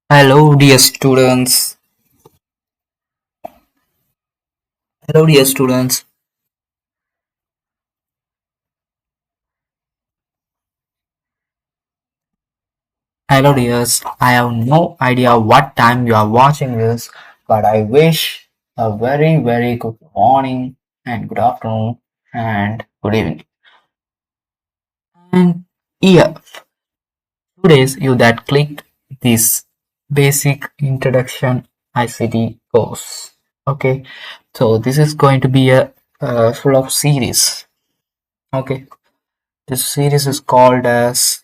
Hello, dear students. Hello, dear students. Hello, dears. I have no idea what time you are watching this, but I wish a very, very good morning and good afternoon and good evening. And yeah, today's you that clicked this basic introduction ICT course. Okay, so this is going to be a full of series. Okay, this series is called as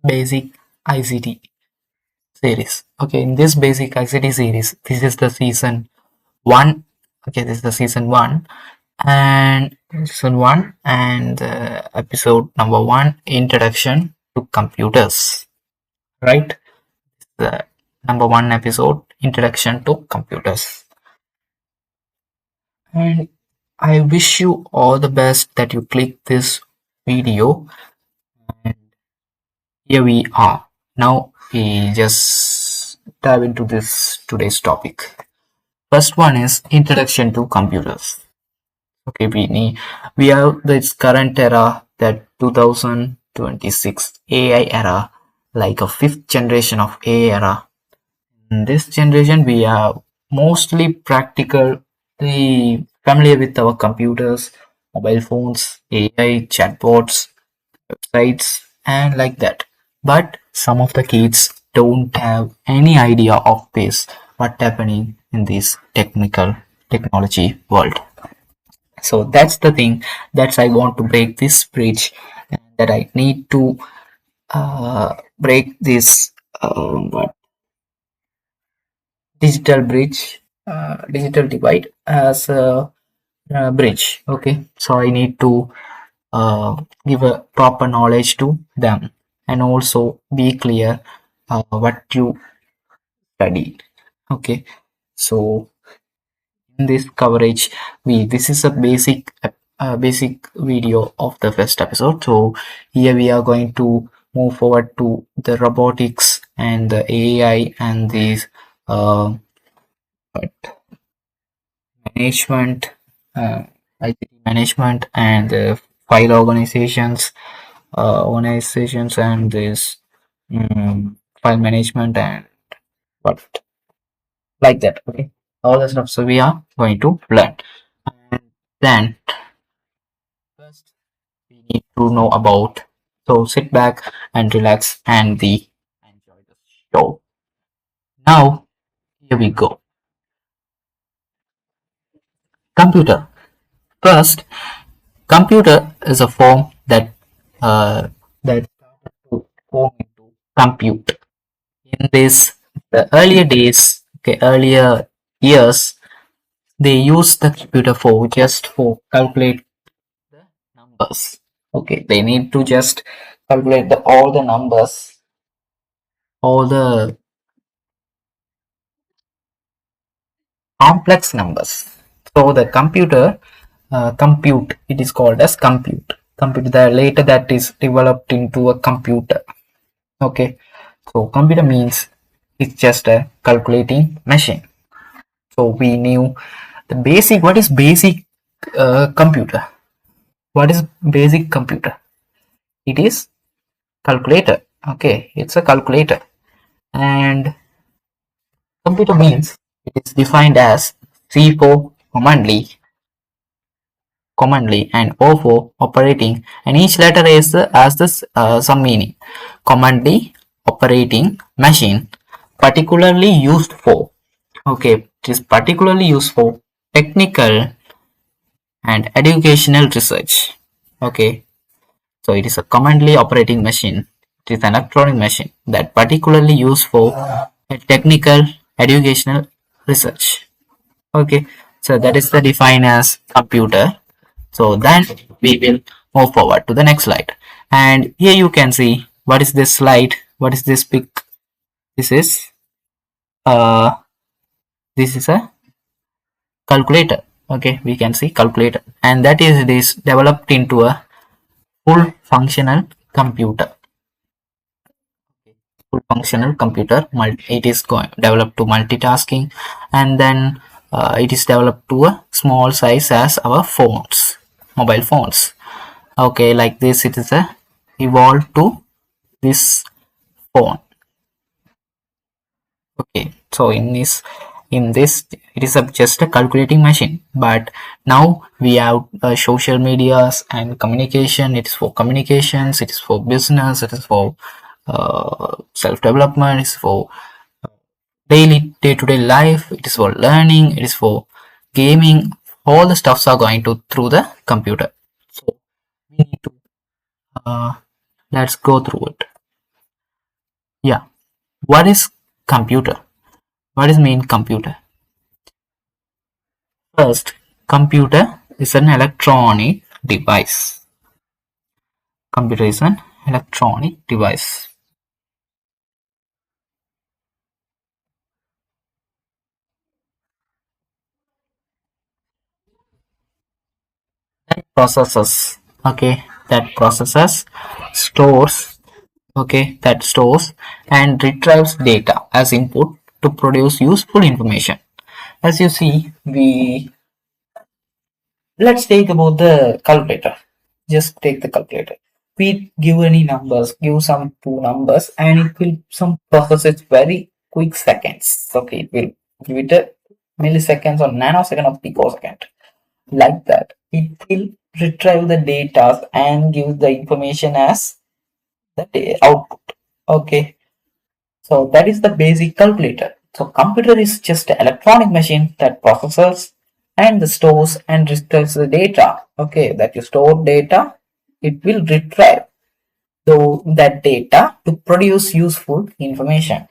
Basic ICT series. Okay, in this basic ICT series, this is the season one. Okay, this is the season one and episode number one, introduction to computers. Right, the number one episode, introduction to computers. And I wish you all the best that you click this video. And here we are. Now we just dive into this today's topic. First one is introduction to computers. Okay, we have this current era, that 2026 AI era, like a fifth generation of AI era. In this generation, we are mostly practically familiar with our computers, mobile phones, AI, chatbots, websites, and like that. But some of the kids don't have any idea of this, what's happening in this technology world. So that's the thing, that's I want to break this bridge, and that I need to break this what digital bridge, digital divide as a bridge. Okay, so I need to give a proper knowledge to them, and also be clear what you studied. Okay, so in this coverage, we this is a basic video of the first episode. So here we are going to move forward to the robotics and the AI and these uh, management, uh, ICT management and file organizations and this file management and what like that. Okay, all the stuff. So we are going to learn. And then first we need to know about. So sit back and relax and enjoy the show. Now here we go. Computer. First, computer is a form that to form into compute. In this the earlier days, okay, earlier years, they used the computer for just for calculate the numbers. Okay, they need to just calculate all the numbers, all the complex numbers. So the computer compute, it is called as compute. Compute, the later that is developed into a computer. Okay, so computer means it's just a calculating machine. So we knew the basic. What is basic computer? What is basic computer? It is calculator. Okay, it's a calculator. And computer means it is defined as C for commonly and O for operating, and each letter is has this some meaning. Commonly operating machine, particularly used for, okay, it is particularly used for technical and educational research. Okay, so it is a commonly operating machine. It is an electronic machine that particularly used for a technical educational research. Okay, so that is the defined as computer. So then we will move forward to the next slide. And here you can see what is this slide, what is this pic. This is uh this is a calculator. Okay, we can see calculator, and that is it is developed into a full functional computer. full functional computer. It is developed to multitasking, and then it is developed to a small size as our phones, mobile phones. Okay, like this, it is a evolved to this phone. Okay, so in this it is just a calculating machine, but now we have social medias and communication. It is for communications, it is for business, it is for self-development, it is for daily day-to-day life, it is for learning, it is for gaming. All the stuffs are going to through the computer. So we need to uh, let's go through it. Yeah, what is computer? What is mean computer? First, computer is an electronic device. Computer is an electronic device that processes, okay, that processes, stores, okay, that stores and retrieves data as input to produce useful information. As you see, we let's take about the calculator. Just take the calculator. We give any numbers, give some two numbers, and it will some process it very quick seconds. Okay, it will give it a milliseconds or nanosecond or picosecond. Like that, it will retrieve the data and give the information as the output. Okay, so that is the basic calculator. So computer is just an electronic machine that processes and stores and retrieves the data. Okay, that you store data, it will retrieve that data to produce useful information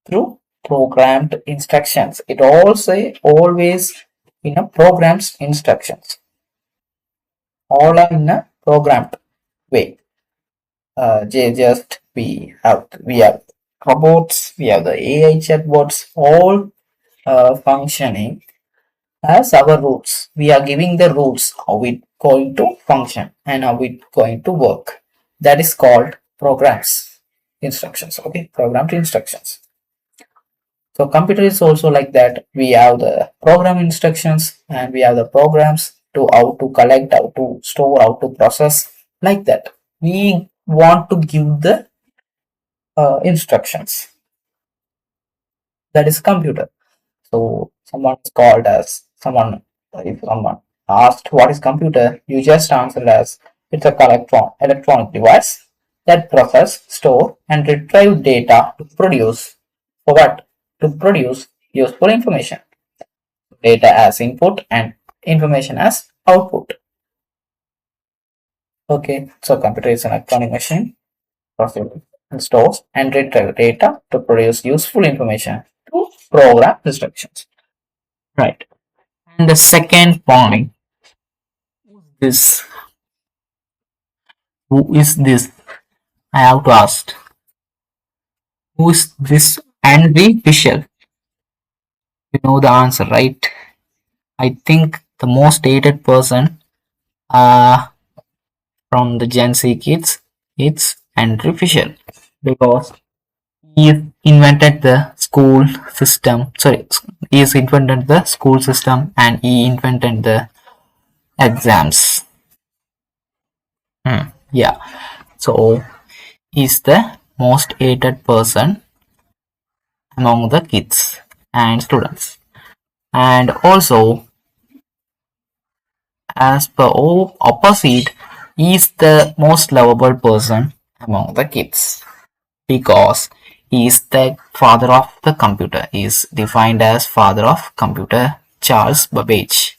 through programmed instructions. It also always in a programmed instructions. All are in a programmed way. Just we have robots, we have the AI chatbots, all functioning as our rules. We are giving the rules how it going to function and how it going to work. That is called programs instructions. Okay, programmed instructions. So computer is also like that. We have the program instructions and we have the programs to how to collect, how to store, how to process, like that. We want to give the instructions. That is computer. So someone is called as someone. If someone asked what is computer, you just answer as it's a electronic device that process, store, and retrieve data to produce for what? To produce useful information. Data as input and information as output. Okay, so computer is an electronic machine, processes and stores and retrieve data to produce useful information to program instructions. Right. And the second point is, who is this? I have to ask. Who is this Henry Fisher? You know the answer, right? I think the most hated person from the Gen Z kids, it's Henry Fisher, because he invented the school system. Sorry, he has invented the school system and he invented the exams. Yeah, so he's the most hated person among the kids and students. And also, as per opposite, is the most lovable person among the kids because he is the father of the computer. He is defined as father of computer, Charles Babbage.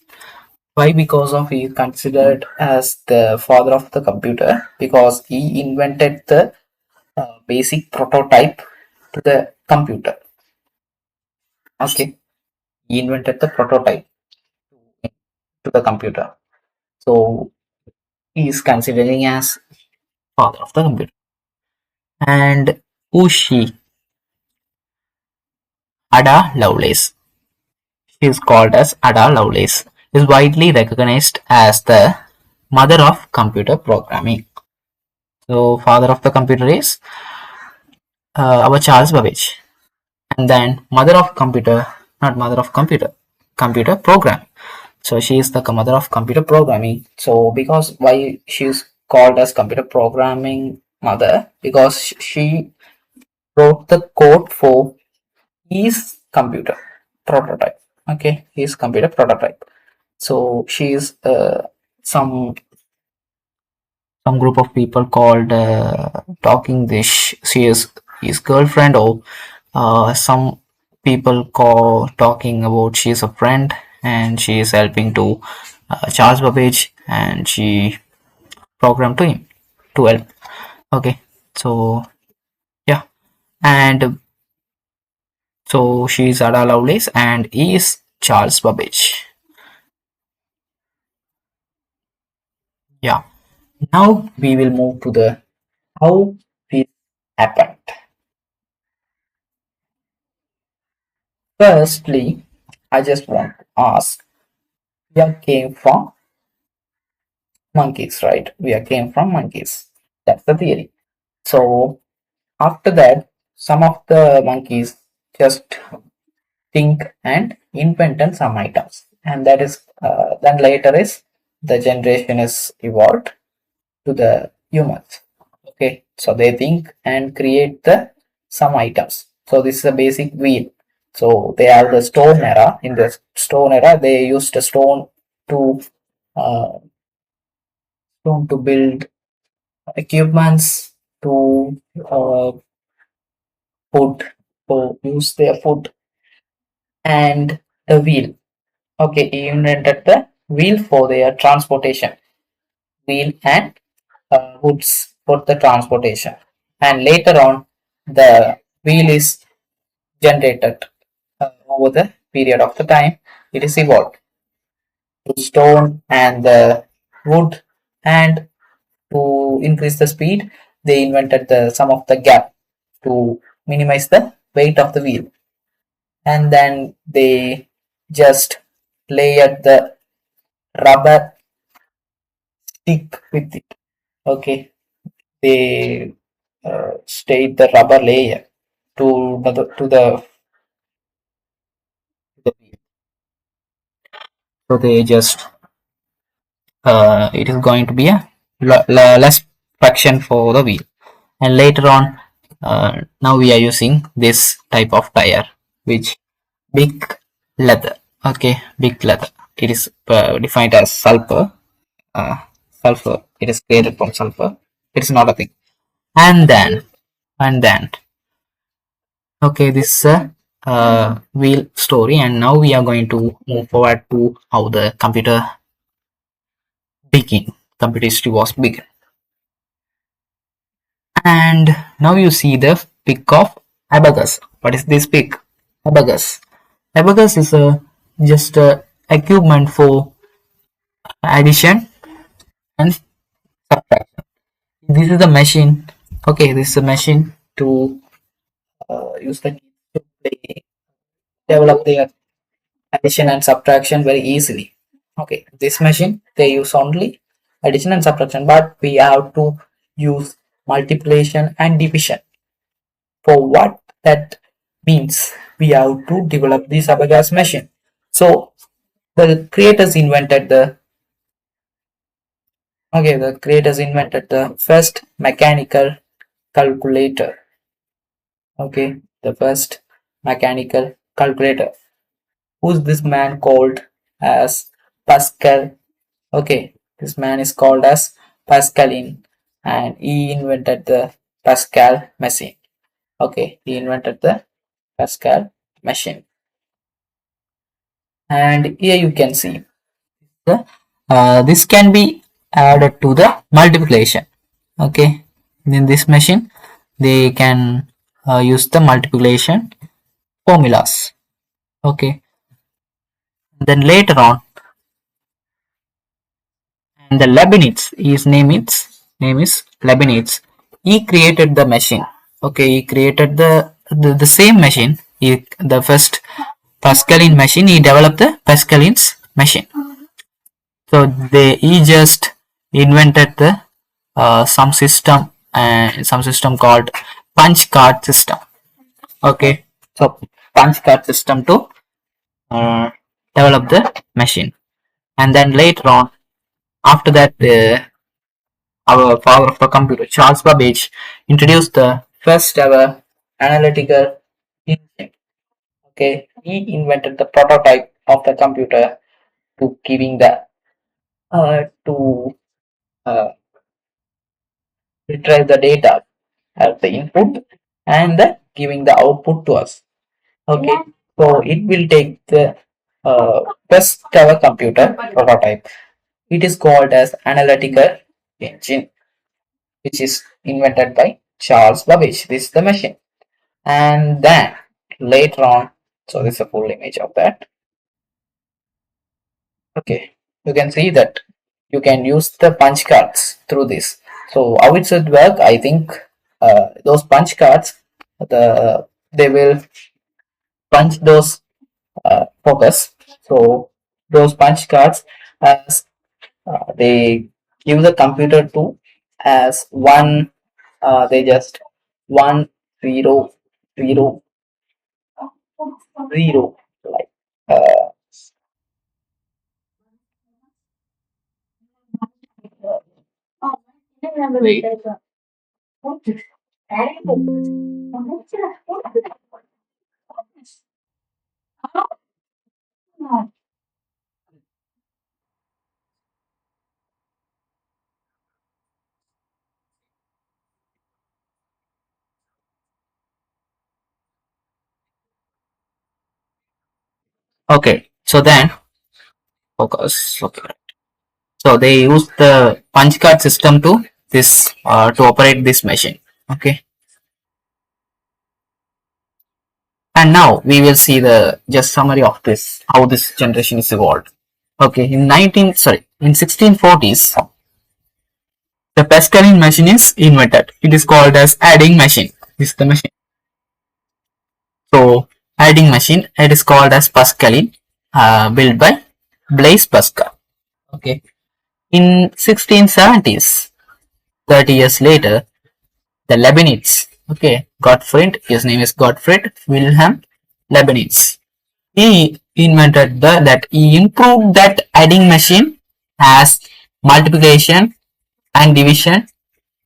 Why? Because of he is considered as the father of the computer because he invented the basic prototype to the computer. Okay, he invented the prototype to the computer. So he is considering as father of the computer. And Ushi Ada Lovelace, she is called as Ada Lovelace, is widely recognized as the mother of computer programming. So father of the computer is our Charles Babbage. And then mother of computer, not mother of computer, computer program. So she is the mother of computer programming. So because why she is called as computer programming mother? Because she wrote the code for his computer prototype. Okay, his computer prototype. So she is some some group of people called talking this. She is his girlfriend, or some people call talking about she is a friend, and she is helping to Charles Babbage, and she programmed to him to help. Okay, so yeah, and so she is Ada Lovelace and he is Charles Babbage. Yeah, now we will move to the how this happened. Firstly, I just want to ask, we are came from monkeys, right? We are came from monkeys. That's the theory. So after that, some of the monkeys just think and invented some items, and that is then later is the generation is evolved to the humans. Okay, so they think and create the some items. So this is a basic wheel. So they have the stone era. In the stone era, they used a to uh, stone to build equipments to food, to use their food, and the wheel. Okay, he invented the wheel for their transportation, wheel and goods for the transportation. And later on, the wheel is generated over the period of the time. It is evolved to stone and the wood, and to increase the speed, they invented the some of the gap to minimize the weight of the wheel, and then they just layered the rubber stick with it. Okay, they stayed the rubber layer to the wheel. So they just it is going to be a less friction for the wheel. And later on, now we are using this type of tire, which big leather. Okay, big leather. It is defined as sulfur. uh, Sulfur, it is created from sulfur. It is not a thing. And then and then okay, this is a wheel story, and now we are going to move forward to how the computer history was begun. And now you see the pic of abacus. What is this pic? Abacus. Abacus is a just a equipment for addition and subtraction. This is the machine. Okay, this is a machine to use the kids to play, develop their addition and subtraction very easily. Okay, this machine they use only addition and subtraction, but we have to use multiplication and division. For what that means, we have to develop this abacus machine. So the creators invented the first mechanical calculator. Okay, the first mechanical calculator. Who's this man called as Pascal? Okay, this man is called as Pascaline, and he invented the Pascal machine. Okay, he invented the Pascal machine. And here you can see this can be added to the multiplication. Okay, in this machine they can use the multiplication formulas. Okay, then later on, and the Leibniz, his name is Leibniz. He created the machine. Okay, he created the same machine. The first Pascaline machine, he developed the Pascaline's machine. So he just invented the some system called punch card system. Okay, so punch card system to uh, develop the machine, and then later on, after that, our father of the computer, Charles Babbage, introduced the first ever analytical engine. Okay, he invented the prototype of the computer to giving the to uh, retrieve the data as the input and the giving the output to us. Okay, so it will take the first ever computer prototype. It is called as analytical engine, which is invented by Charles Babbage. This is the machine. And then later on, so this is a full image of that. Okay, you can see that you can use the punch cards through this. So how it should work, I think those punch cards, they will punch those focus. So those punch cards, as they give the computer to as one, they just 1 0 0 like uh, wait. Okay, so then focus. Okay, so they use the punch card system to this to operate this machine. Okay, and now we will see the just summary of this how this generation is evolved. Okay, in 1640s, the Pascaline machine is invented. It is called as adding machine. This is the machine. So adding machine, it is called as Pascaline, built by Blaise Pascal. Okay, in 1670s, 30 years later, the Leibniz. Okay, Gottfried, his name is Gottfried Wilhelm Leibniz. He invented that he improved that adding machine as multiplication and division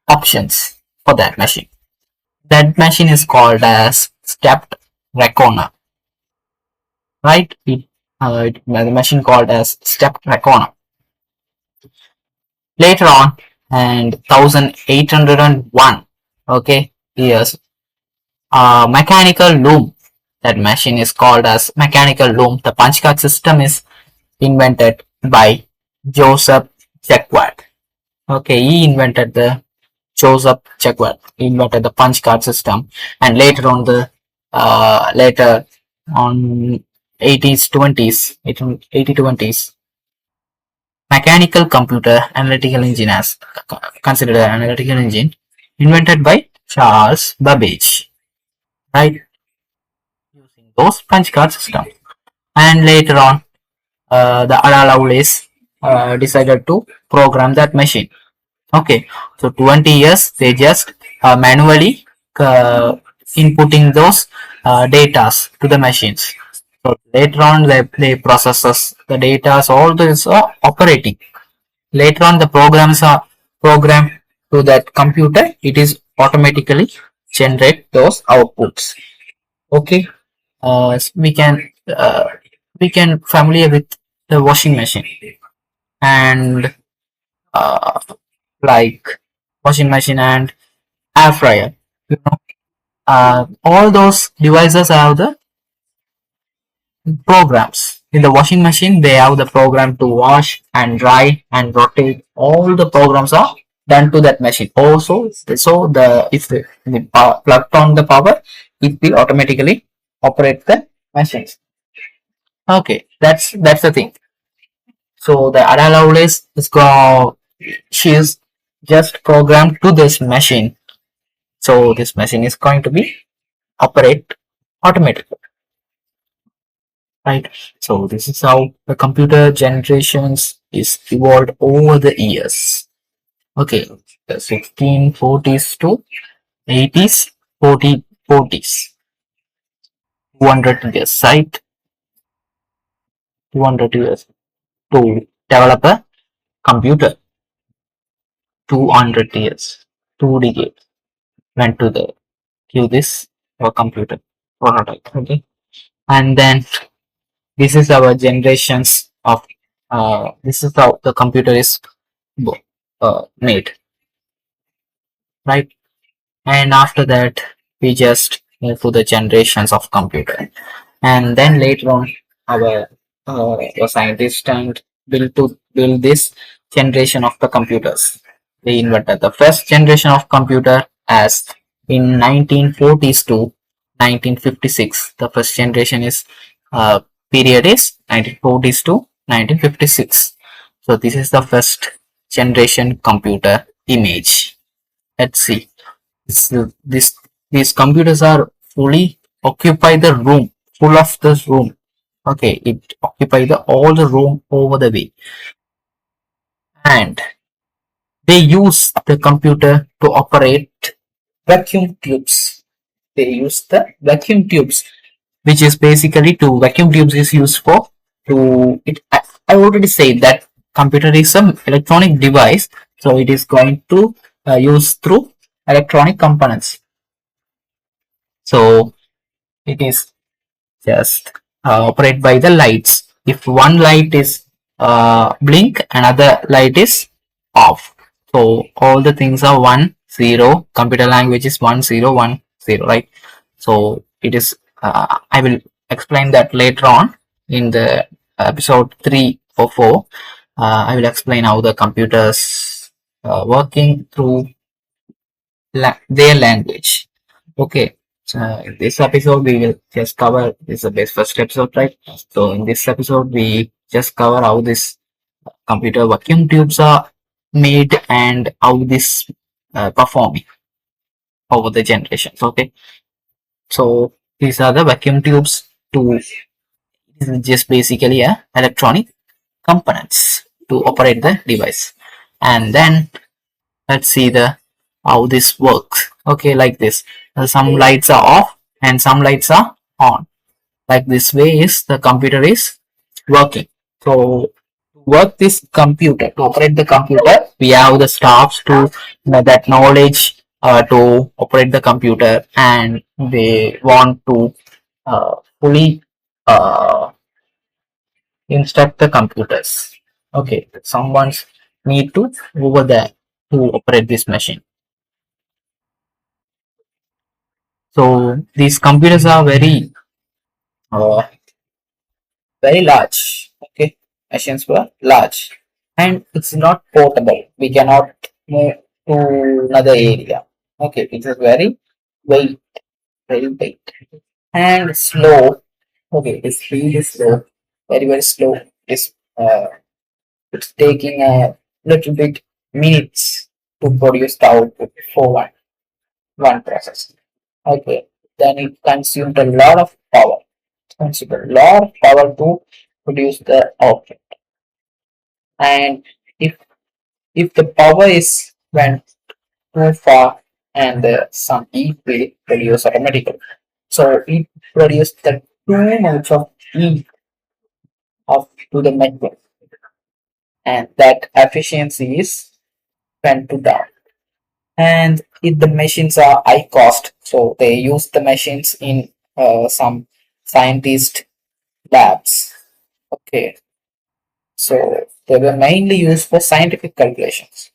options for that machine. That machine is called as stepped reckoner, right? The machine called as stepped reckoner. Later on, and 1801, okay, years, mechanical loom. That machine is called as mechanical loom. The punch card system is invented by Joseph Jacquard. Okay, he invented the Joseph Jacquard. He invented the punch card system, and later on 80s 20s 80 20s, mechanical computer analytical engine as considered an analytical engine invented by Charles Babbage, right? Using those punch card system, and later on, the Ada Lovelace decided to program that machine. Okay, so 20 years they just manually uh, inputting those datas to the machines. So later on, they processes the data, all this are operating. Later on, the programs are programmed to that computer. It is automatically generate those outputs. Okay, we can familiar with the washing machine and uh, like washing machine and air fryer. You know, all those devices have the programs. In the washing machine, they have the program to wash and dry and rotate. All the programs are done to that machine. Also, so the if the plugged on the power, it will automatically operate the machines. Okay, that's the thing. So the Ada Lovelace she is just programmed to this machine. So this machine is going to be operate automatically, right? So this is how the computer generations is evolved over the years. Okay, the 1640s to 80s. 40s, 200 years, right? 200 years to develop a computer. 200 years, 2 decades went to the give this computer prototype. Okay, and then this is our generations of this is how the computer is made, right? And after that, we just move to the generations of computer, and then later on, our scientists and build this generation of the computers. They invented the first generation of computer as in 1940s to 1956. The first generation is period is 1940s to 1956. So this is the first generation computer image. Let's see. This these computers are fully occupy the room, full of this room. Okay, it occupy the all the room over the way, and they use the computer to operate vacuum tubes. They use the vacuum tubes, which is basically to vacuum tubes is used for to it. I already said that computer is some electronic device, so it is going to use through electronic components. So it is just operate by the lights. If one light is blink, another light is off. So all the things are 1 0. Computer language is 1 0 1 0, right? So it is. I will explain that later on in the episode 3 or 4. I will explain how the computers working through their language. Okay. So in this episode, we will just cover this is the best first episode, right? So in this episode, we just cover how this computer vacuum tubes are made and how this perform over the generations. Okay. So these are the vacuum tubes to this is just basically a electronic components to operate the device. And then let's see the how this works. Okay, like this. Some lights are off and some lights are on. Like this way is the computer is working. So to work this computer, to operate the computer, we have the staffs to that knowledge to operate the computer, and they want to fully instruct the computers. Okay, someone's need to over there to operate this machine. So these computers are uh, very large. Okay, machines were large, and it's not portable. We cannot move to another area. Okay, it is weight, very weight, and slow. Okay, the speed is slow, very slow. It's taking a little bit minutes to produce the output for one process. Okay, then it consumed a lot of power. Consumed a lot of power to produce the output. And if if the power is went too far and some heat will produce automatically. So it produced the too much of heat of to the network, and that efficiency is went to down. And if the machines are high cost, so they use the machines in some scientist labs. Okay, so they were mainly used for scientific calculations,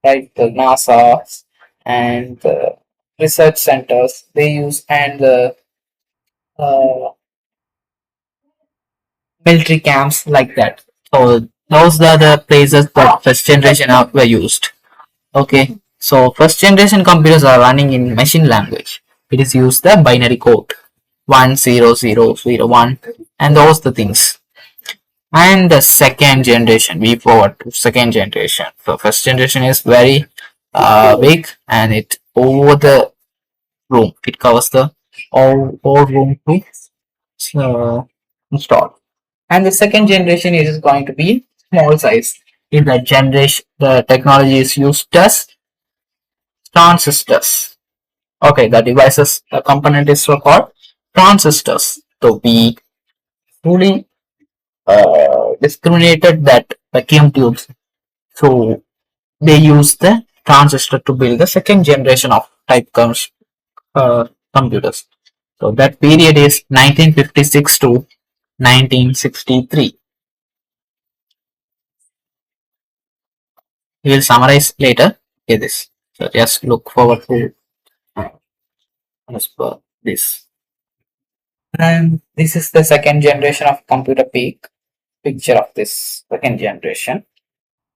right? The NASA and the research centers they use, and the uh, military camps like that. So those are the places that first generation were used. Okay, so first generation computers are running in machine language. It is used the binary code 1 0 0 0 1 and those the things. And the second generation, we forward to second generation. So first generation is very big and it over the room. It covers the all room to install. And the second generation is going to be small size. In the generation, the technology is used as transistors. Okay, the devices, the component is so called transistors. So we truly discriminated that vacuum tubes. So they use the transistor to build the second generation of type computers. So that period is 1956 to 1963. We will summarize later. Okay, this. So just look forward to as per this. And this is the second generation of computer peak picture of this second generation,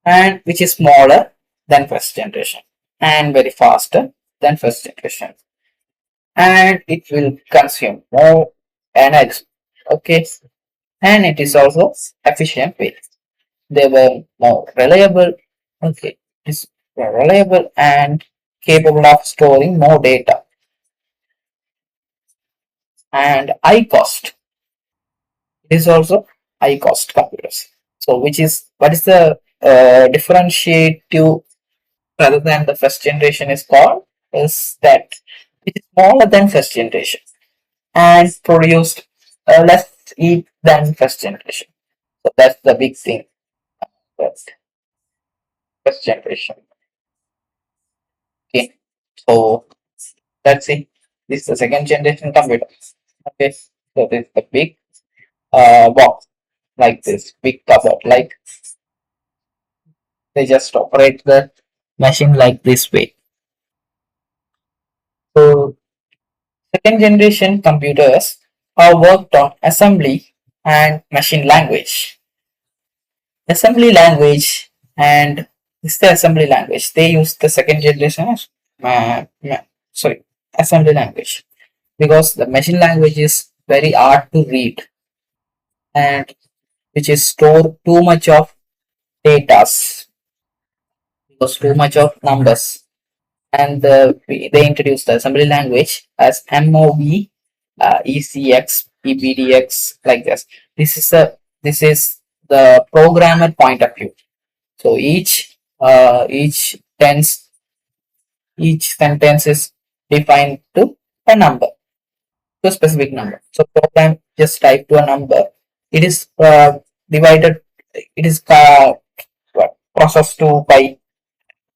and which is smaller than first generation and very faster than first generation, and it will consume more energy. Okay, and it is also efficient way. They were more reliable. Okay, it's more reliable and capable of storing more data and high cost. It is also high cost computers. So, which is what is the differentiative rather than the first generation is called is that it is smaller than first generation and produced less heat than first generation. So that's the big thing. That's first generation. Okay, so let's see. This is the second generation computer. Okay, so this is the big box like this, big cupboard. Like they just operate the machine like this way. So second generation computers are worked on assembly and machine language. Assembly language and is the assembly language. They use the second generation as sorry assembly language because the machine language is very hard to read and which is store too much of data because too much of numbers and they introduced the assembly language as MOV, ECX, EPDX like this. This is the programmer point of view. So each sentence is defined to a number, to a specific number. So program just type to a number. It is divided. It is processed to by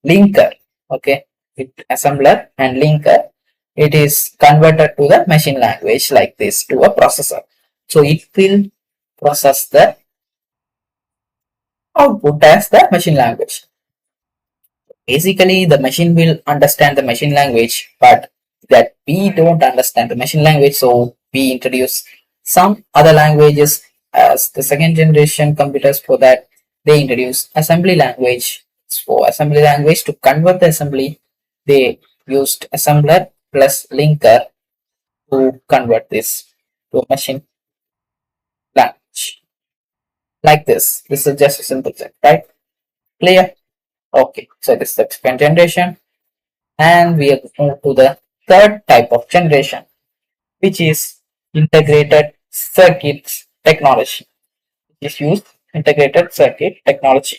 linker. Okay, with assembler and linker, it is converted to the machine language like this to a processor. So it will process the output as the machine language. Basically, the machine will understand the machine language, but that we don't understand the machine language, so we introduce some other languages as the second generation computers. For that, they introduce assembly language. For assembly language to convert the assembly, they used assembler plus linker to convert this to a machine language. Like this. This is just a simple thing, right? Clear? Okay. So this is the second generation. And we are moved to the third type of generation, which is integrated circuits technology. It is used integrated circuit technology.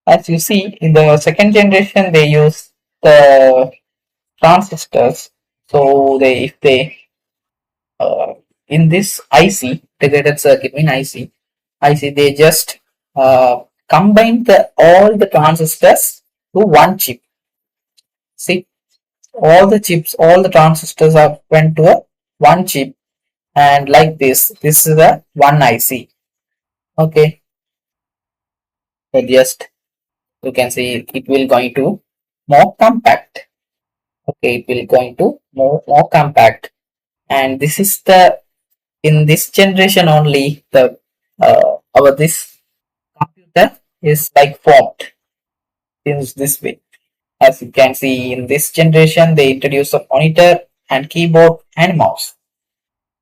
As you see in the second generation, they use the transistors. So they if they in this IC integrated circuit mean IC they just combine all the transistors to one chip. See, all the transistors are went to a one chip, and like this is the one IC. Okay, so just you can see it will going to more compact. Okay, it will going to more compact, and this is the in this generation only the our this computer is like formed in this way. As you can see in this generation, they introduce a monitor and keyboard and mouse.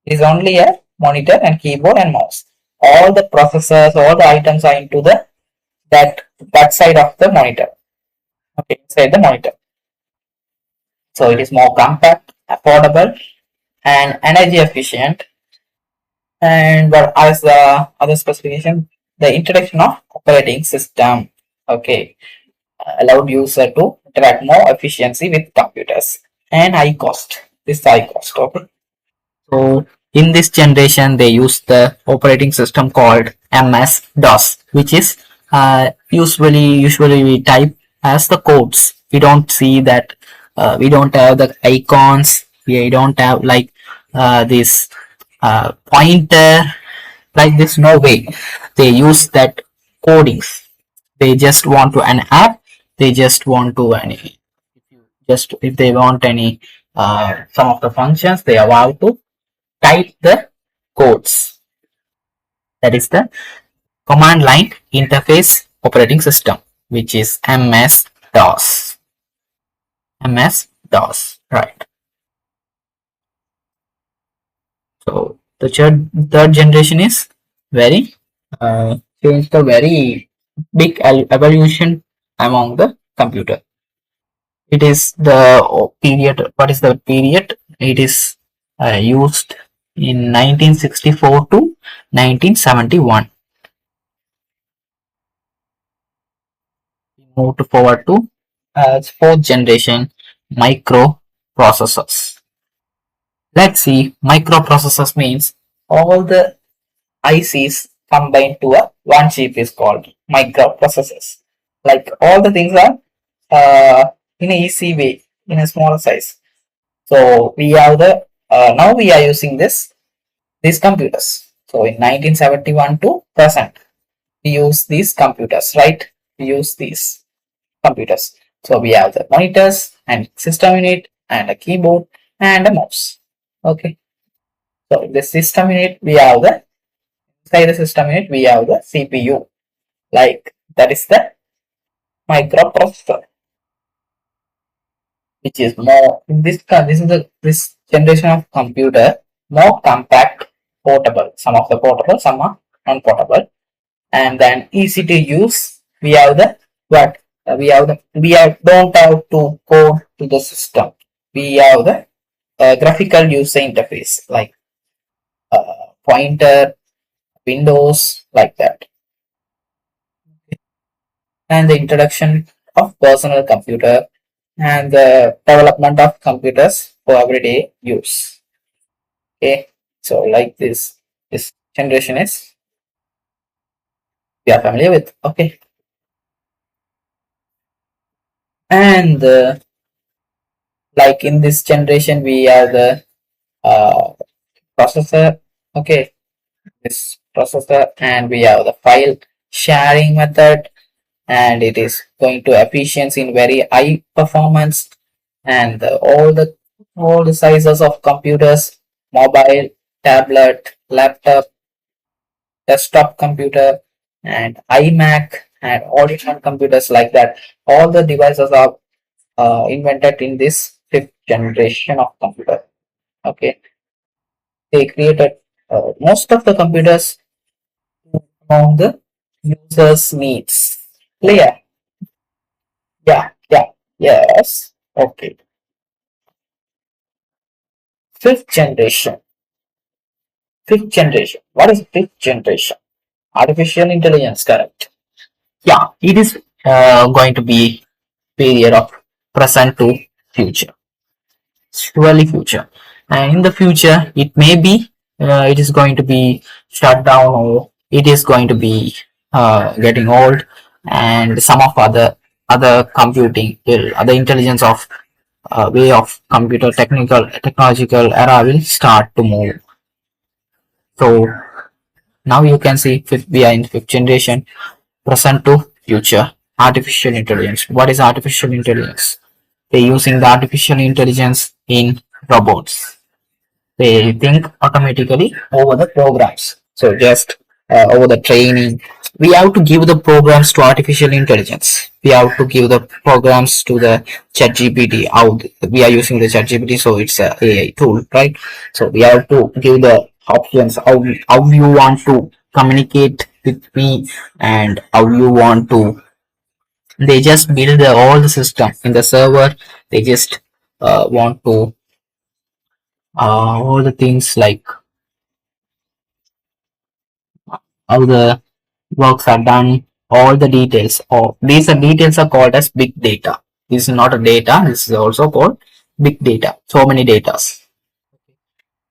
It is only a monitor and keyboard and mouse. All the processors, all the items are into the that side of the monitor. Okay, inside the monitor. So it is more compact, affordable, and energy efficient. And but as the other specification, the introduction of operating system. Okay, allowed user to interact more efficiency with computers and high cost. This high cost. Okay. So in this generation, they use the operating system called MS-DOS, which is usually we type as the codes. We don't see that. We don't have the icons. We don't have like this pointer like this. No way. They use that codings. They just want to an app. They just want to any just if they want any some of the functions they allow to type the codes. That is the command line interface operating system, which is MS-DOS. MS-DOS, right? So the third generation is very changed a very big evolution among the computer. It is the period. What is the period? It is used in 1964 to 1971. Move to forward to fourth generation microprocessors. Let's see, microprocessors means all the ICs combined to a one chip is called microprocessors. Like all the things are in a easy way, in a smaller size. So we have the now we are using these computers. So in 1971 to present, we use these computers, right? We use these computers. So we have the monitors and system unit and a keyboard and a mouse. Okay. So in the system unit we have the inside the system unit we have the CPU. Like that is the microprocessor, which is more in this is the this generation of computer more compact, portable. Some of the portable, some are non-portable, and then easy to use. We have the what we have don't have to code to the system. We have the graphical user interface like pointer, windows, like that, and the introduction of personal computer and the development of computers for everyday use. Okay, so like this generation is we are familiar with. Okay, and like in this generation we have the uh, processor. Okay, this processor, and we have the file sharing method, and it is going to efficiency in very high performance, and all the sizes of computers, mobile, tablet, laptop, desktop computer, and iMac, and all different computers like that. All the devices are invented in this fifth generation of computer. Okay, they created most of the computers among the users' needs. Clear? Yeah, yeah, yes. Okay. Fifth generation. Fifth generation. What is fifth generation? Artificial intelligence, correct? Yeah, it is going to be period of present to future. Surely future. And in the future, it may be it is going to be shut down, or it is going to be getting old, and some of other computing, other intelligence of way of computer technological era will start to move. So now you can see we are in fifth generation, present to future. Artificial intelligence. What is artificial intelligence? They're using the artificial intelligence in robots. They think automatically over the programs. So just over the training, we have to give the programs to artificial intelligence. We have to give the programs to the ChatGPT. How we are using the ChatGPT, so it's a AI tool, right? So we have to give the options how you want to communicate with me, and how you want to. They just build all the system in the server. They just want to all the things like how the works are done, all the details, or these are details are called as big data. This is not a data, this is also called big data, so many datas.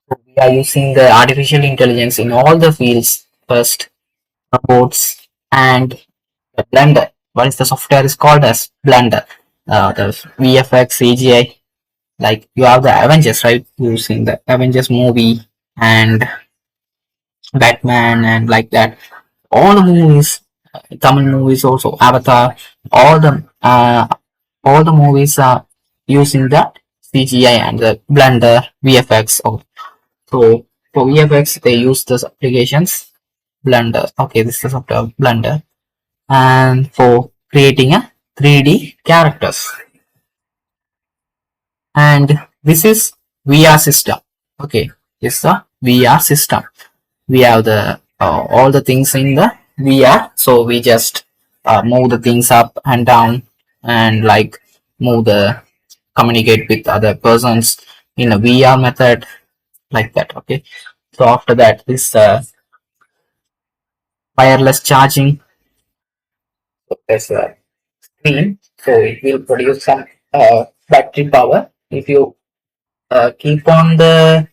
So we are using the artificial intelligence in all the fields first, robots, and the blender. What is the software is called as blender, the VFX, CGI. Like you have the Avengers, right? Using the Avengers movie and Batman and like that. All the movies, Tamil movies also, Avatar, all the uh, all the movies are using the CGI and the Blender VFX. Oh, so for VFX they use this applications Blender. Okay, this is software Blender, and for creating a 3D characters. And this is VR system. Okay, this is a VR system. We have the all the things in the VR, so we just move the things up and down, and like move the communicate with other persons in a VR method, like that. Okay, so after that, this wireless charging. So there's a screen, so it will produce some battery power. If you keep on the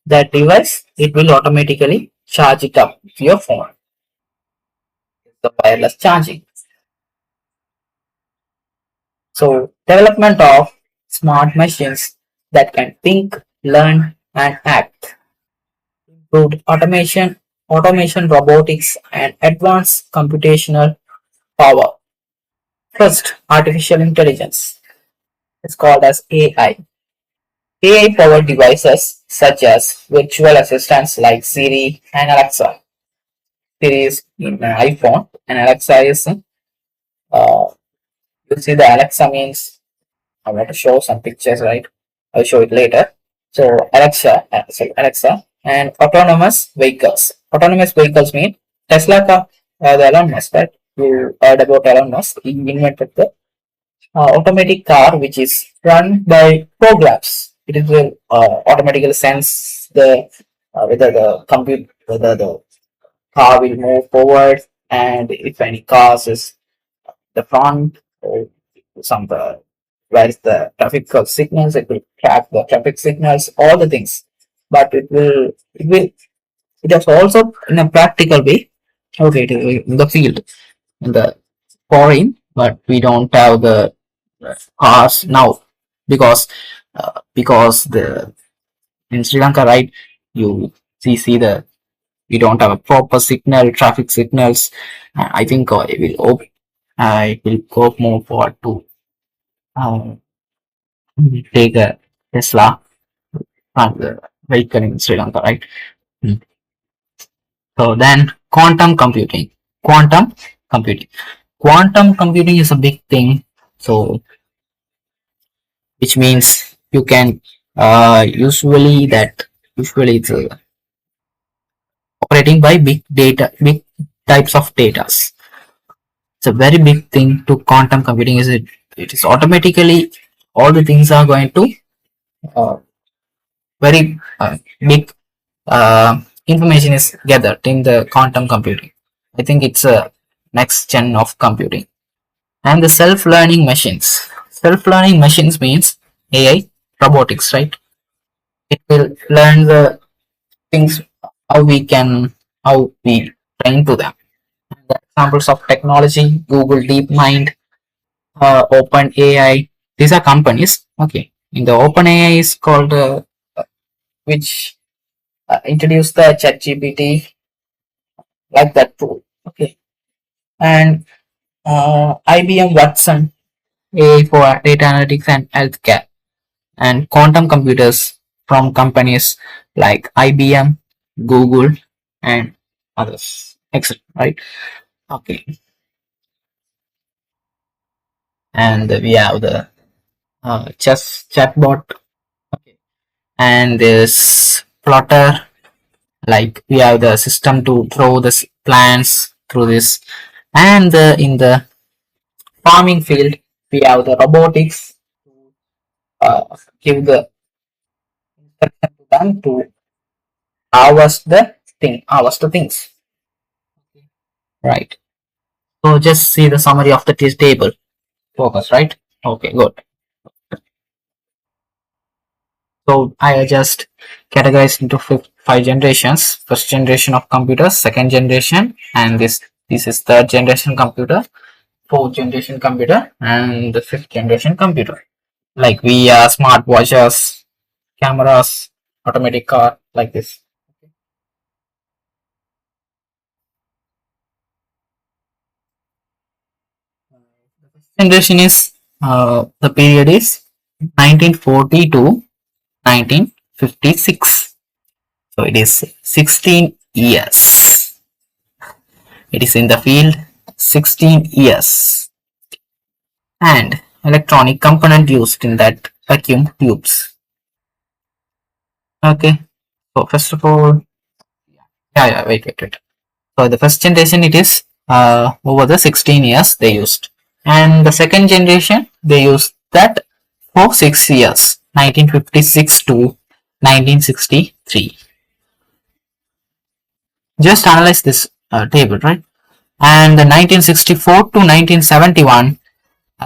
that device, it will automatically charge it up to your phone. The wireless charging. So development of smart machines that can think, learn, and act. Improved automation, robotics, and advanced computational power. First, artificial intelligence. It's called as AI. AI-powered devices such as virtual assistants like Siri and Alexa. Siri is in an iPhone, and Alexa is you see the Alexa means I want to show some pictures, right? I'll show it later. So Alexa, and autonomous vehicles. Autonomous vehicles mean Tesla car, the Elon Musk, right? You heard about Elon Musk. He invented the automatic car, which is run by programs. It will automatically sense the whether the whether the car will move forward, and if any cars is the front or some where is the traffic signals, it will track the traffic signals, all the things. But it is also in a practical way. Okay, it is in the field, in the foreign, but we don't have the cars now, because the in Sri Lanka, right, you see the we don't have a proper signal, traffic signals. I think it will go more forward to um, take a Tesla and the vehicle in Sri Lanka, right? Mm. So then quantum computing, quantum computing is a big thing. So which means you can usually it's operating by big types of data. It's a very big thing to quantum computing. Is it is automatically all the things are going to uh, very big information is gathered in the quantum computing. I think it's a next gen of computing. And the self-learning machines. Self-learning machines means AI robotics, right? It will learn the things how we can how we train to them. And the examples of technology: Google DeepMind, OpenAI. These are companies. Okay, in the OpenAI is called which introduced the ChatGPT, like that tool. Okay, and IBM Watson AI for data analytics and healthcare, and quantum computers from companies like IBM, Google, and others, etc. Right? Okay, and we have the chess chatbot. Okay, and this plotter. Like we have the system to throw the plants through this, and in the farming field we have the robotics to give the instruction to them to harvest the things, right? So just see the summary of the table. Focus, right? Okay, good. So I just categorized into five generations. First generation of computers, second generation, and this is third generation computer, fourth generation computer, and the fifth generation computer. Like VR, smartwatches, cameras, automatic car, like this. Generation is the period is 1940 to 1956. So it is 16 years. It is in the field 16 years. And electronic component used in that vacuum tubes. Okay. So first of all, wait. So the first generation it is over the 16 years they used. And the second generation they used that for 6 years, 1956 to 1963. Just analyze this table, right? And the 1964 to 1971,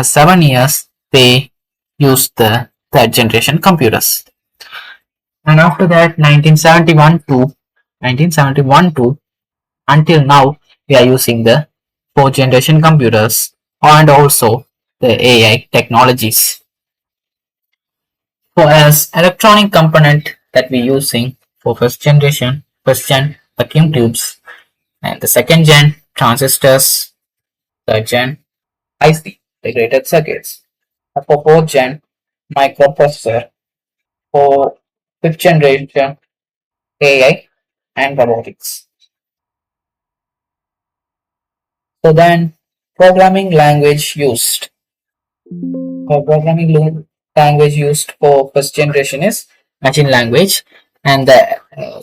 7 years, they used the third generation computers. And after that, 1971 to until now, we are using the fourth generation computers and also the AI technologies. So as electronic component that we using for first gen vacuum tubes, and the second gen transistors, third gen IC, integrated circuits. For fourth gen microprocessor, for fifth generation AI and robotics. So then programming language used. For programming language used for first generation is machine language, and the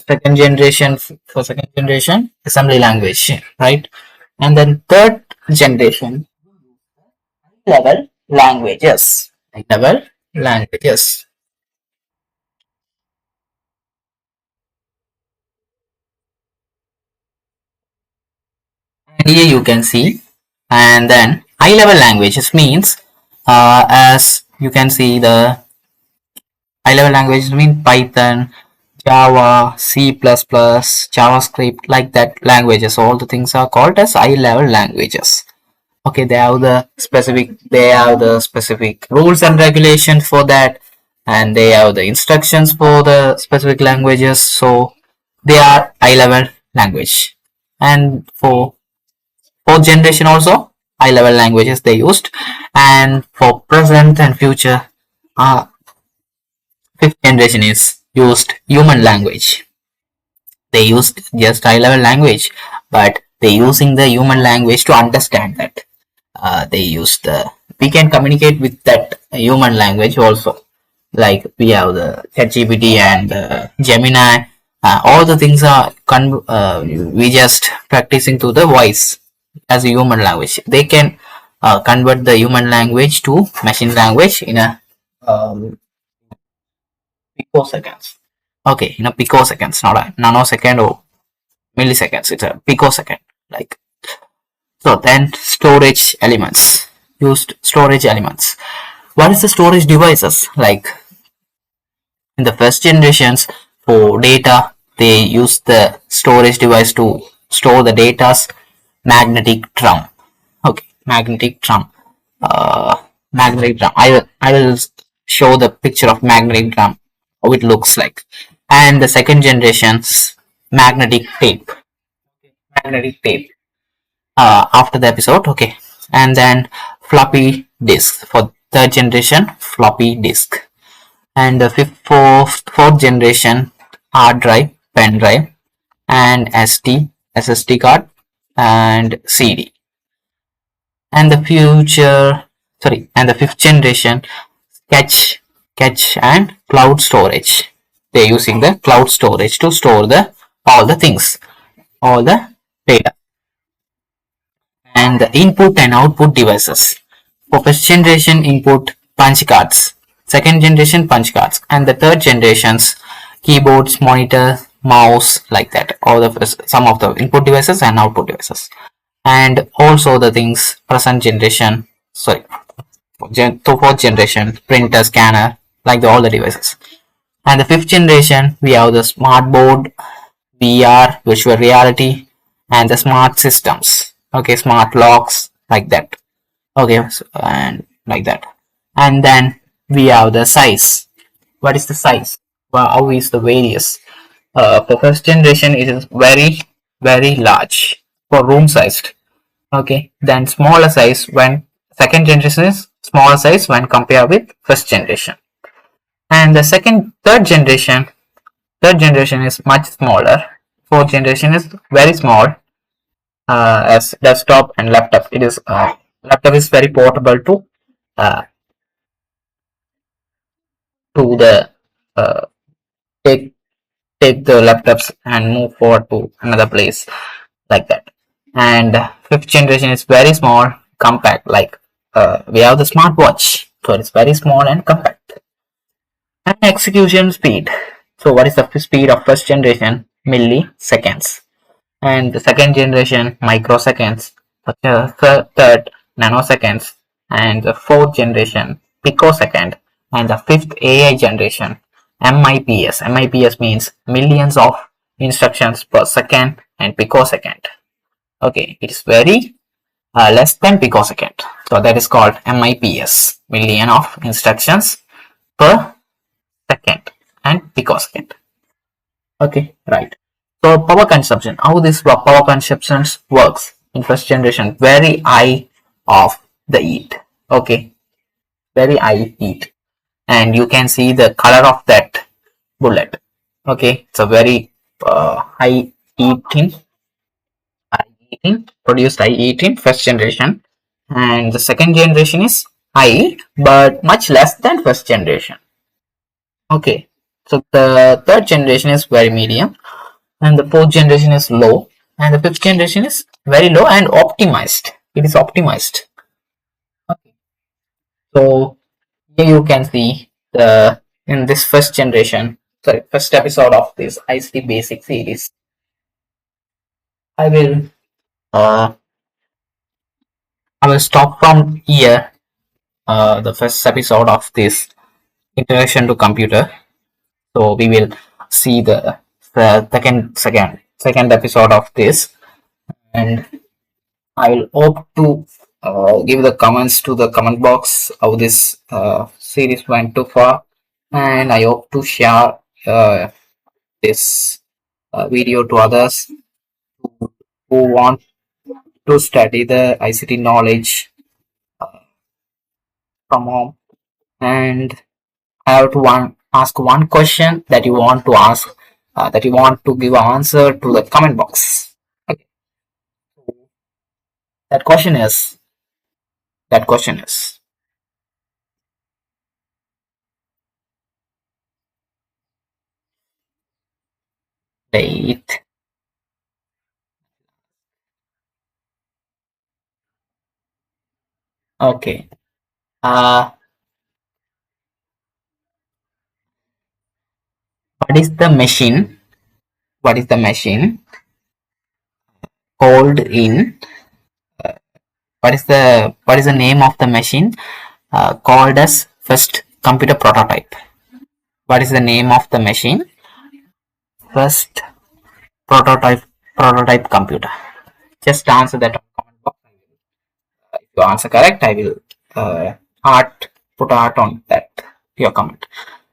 second generation for second generation assembly language, right? And then third generation level languages. Level languages. And here you can see, and then high level languages means as you can see the high level languages mean Python, Java, C++, JavaScript, like that languages. All the things are called as high level languages. Okay, they have the specific rules and regulations for that, and they have the instructions for the specific languages. So they are high level language. And for fourth generation also high level languages they used, and for present and future uh, fifth generation is used human language. They used just high level language, but they using the human language to understand that. They use the we can communicate with that human language also. Like we have the ChatGPT and Gemini. All the things are we just practicing to the voice as a human language. They can convert the human language to machine language in a picoseconds. Okay, in a picoseconds, not a nanosecond or milliseconds. It's a picosecond. Like so, then storage elements. Used storage elements. What is the storage devices? Like in the first generations for data, they use the storage device to store the data's magnetic drum. Okay, magnetic drum. Uh, magnetic drum. I will show the picture of magnetic drum. How it looks like. And the second generations magnetic tape. Magnetic tape. After the episode, okay. And then floppy disk for third generation floppy disk, and the fourth generation hard drive, pen drive, and SSD card, and CD. And the fifth generation cache and cloud storage. They're using the cloud storage to store the all the things, all the data. And the input and output devices. For first generation input punch cards, second generation punch cards, and the third generations keyboards, monitor, mouse, like that. All the some of the input devices and output devices. and also the things present generation, sorry, to fourth generation, printer, scanner, like all the devices. And the fifth generation, we have the smart board, VR, virtual reality, and the smart systems. Okay, smart locks, like that. Okay, so, and like that. And then we have the size. What is the size? Well, how is the various? For first generation, it is very large for room sized. Okay, then smaller size when second generation is smaller size when compared with first generation. And the third generation is much smaller. Fourth generation is very small, as desktop and laptop. It is laptop is very portable uh, to the uh, take take the laptops and move forward to another place, like that. And fifth generation is very small, compact. Like we have the smartwatch, so it's very small and compact. And execution speed. So what is the speed of first generation? Milliseconds. And the second generation, microseconds. The third, nanoseconds. And the fourth generation, picosecond. And the fifth AI generation, MIPS. MIPS means millions of instructions per second, and picosecond. Okay, it is very less than picosecond. So that is called MIPS, million of instructions per second and picosecond. Okay, right. So power consumption, how this power consumption works in first generation, very high of the heat. Okay, very high heat, and you can see the color of that bullet. Okay, it's a very high heating, produced high heat in first generation, and the second generation is high but much less than first generation. Okay, so the third generation is very medium, and the fourth generation is low, and the fifth generation is very low and optimized. It is optimized. Okay. So here you can see the in this first generation, sorry, first episode of this ICT basic series. I will uh, I will stop from here. The first episode of this introduction to computer. So we will see the second episode of this, and I will hope to give the comments to the comment box how this series went too far, and I hope to share this video to others who want to study the ICT knowledge from home. And I have to ask one question that you want to ask, that you want to give an answer to the comment box. Okay. That question is that question is date. Okay. Uh, what is the machine? What is the machine called in? What is the name of the machine called as first computer prototype? What is the name of the machine? First prototype prototype computer. Just answer that on comment box. If you answer correct, I will uh, art put art on that your comment.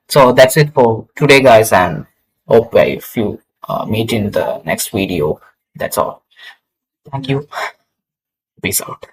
So that's it for today, guys, and hope if you meet in the next video. That's all. Thank you. Peace out.